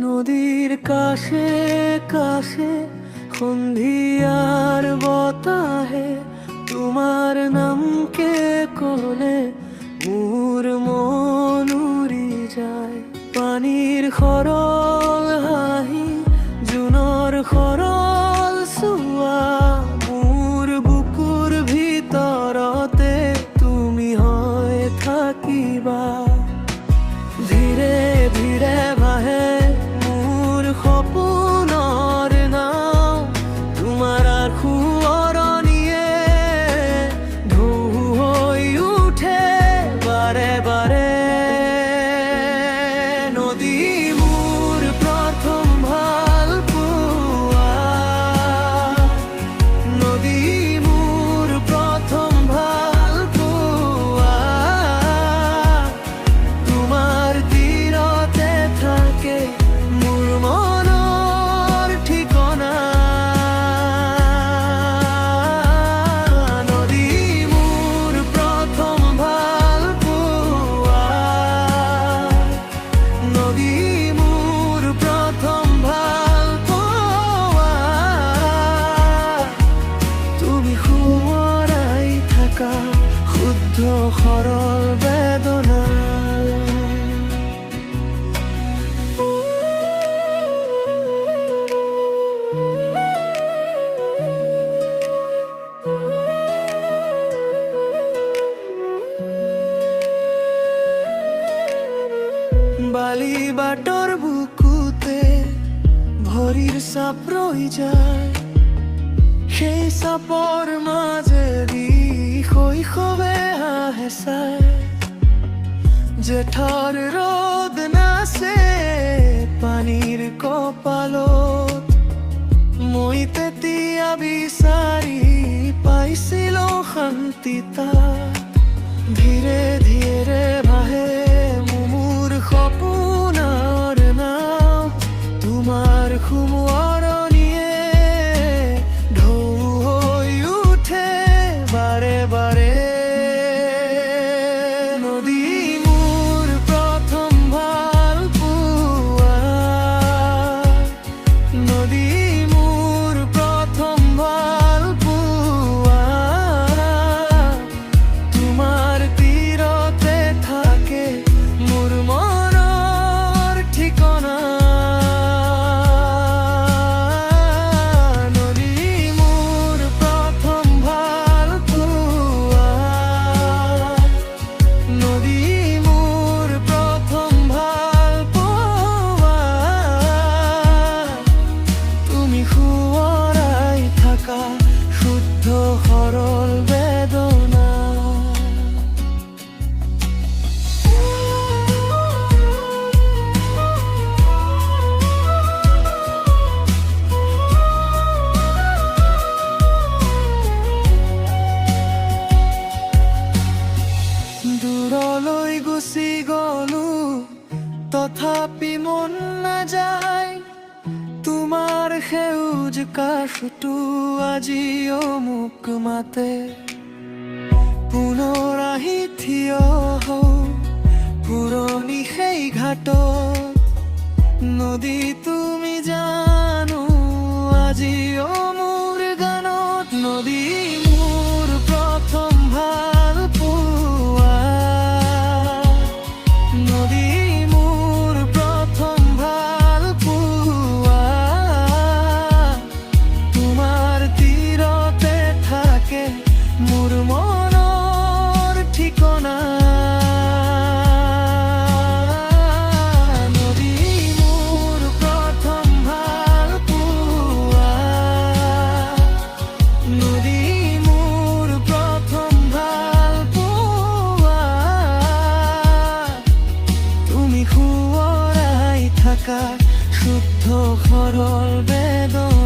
নদীৰ কাছে কাছে সন্ধিয়াৰ বতাহে তোমাৰ নামকে কোলে মোৰ মন উৰি যায়। পানীৰ সৰল হাঁহি জোনৰ সৰল চুৱা মোৰ বুকুৰ ভিতৰতে তুমি হৈ থাকিবা। ধীৰে ধীৰে ভাহে মোৰ সপোনৰ নাও তোমাৰ সোঁৱৰণীয়ে ঢৌ হৈ উঠে বাৰে বাৰে। নদী মোৰ প্ৰথম ভাল পোৱা, নদী মোৰ প্ৰথম ভাল পোৱা। তোমাৰ তীৰতে থাকে মোৰ মনৰ ঠিকনা। নদী মোৰ প্ৰথম ভাল পোৱা, নদী মোৰ প্ৰথম ভাল পোৱা। তুমি সোঁৱৰাই থাকা শুদ্ধ সৰল বেদনা। বালি বাটৰ বুকুতে ভৰিৰ চাপ ৰৈ যায়। সেই চাপৰ মাজেদি শৈশৱে আহে চাই। জেঠৰ ৰ'দ নাচে পানীৰ কপালত, মই তেতিয়া বিচাৰি পাইছিলোঁ শান্তি তাত। ধীৰে ধীৰে ভাহে মোৰ সপোনৰ নাও তোমাৰ সোঁৱৰণীয়ে ঢৌ হৈ উঠে বাৰে বাৰে। নদী মোৰ প্ৰথম ভাল পোৱা, নদী মোৰ প্ৰথম ভাল পোৱা। তোমাৰ তীৰতে থাকে মোৰ মনৰ ঠিকনা। নদী মোৰ প্ৰথম ভাল পোৱা, নদী মোৰ প্ৰথম ভাল পোৱা। তুমি সোঁৱৰাই থাকা শুদ্ধ সৰল বেদনা। দূৰলৈ গুচি গলো তথাপি মন নাযায়। তোমাৰ সেউজ কাষটো আজিও মোক মাতে। পুনৰ আহি থিয় হওঁ পুৰণি সেই ঘাটত। নদী তুমি জানো আজিও মোৰ গানত। নদী মোৰ প্ৰথম ভাল পোৱা, নদী মোৰ প্ৰথম ভাল পোৱা। তোমাৰ তীৰতে থাকে মোৰ মনৰ ঠিকনা। নদী মোৰ প্ৰথম ভাল পোৱা, নদী মোৰ প্ৰথম ভাল পোৱা। তুমি সোঁৱৰাই থাকা শুদ্ধ সৰল বেদনা।